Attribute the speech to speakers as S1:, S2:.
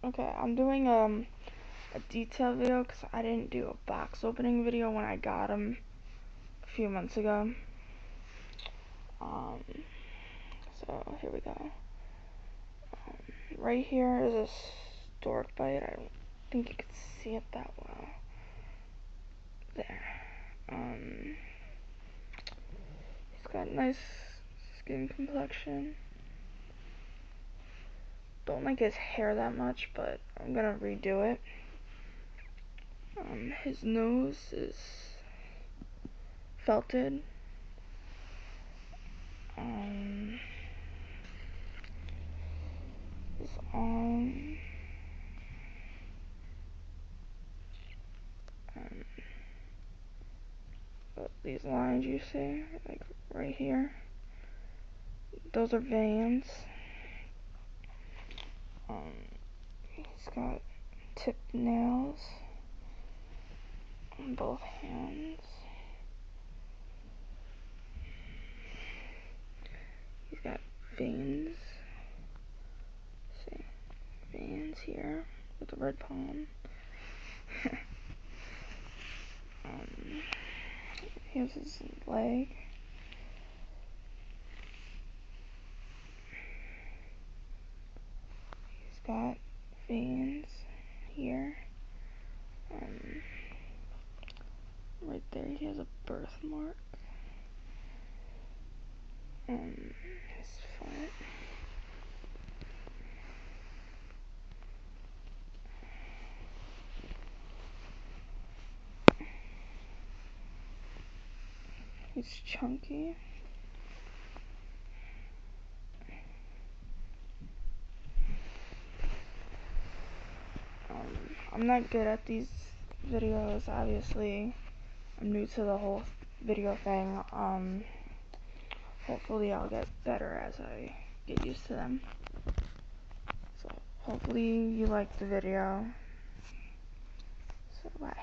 S1: Okay, I'm doing a detail video because I didn't do a box opening video when I got them a few months ago. So here we go. Right here is a stork bite. I don't think you can see it that well. There. He's got nice skin complexion. Don't like his hair that much, but I'm gonna redo it. His nose is felted. His arm. These lines you see, like right here, those are veins. He's got tipped nails on both hands. He's got veins. See, veins here with the red palm. Here's his leg. He's got veins here. Right there, he has a birthmark. His foot. He's chunky. I'm not good at these videos, obviously. I'm new to the whole video thing. Hopefully I'll get better as I get used to them. So hopefully you liked the video. So bye.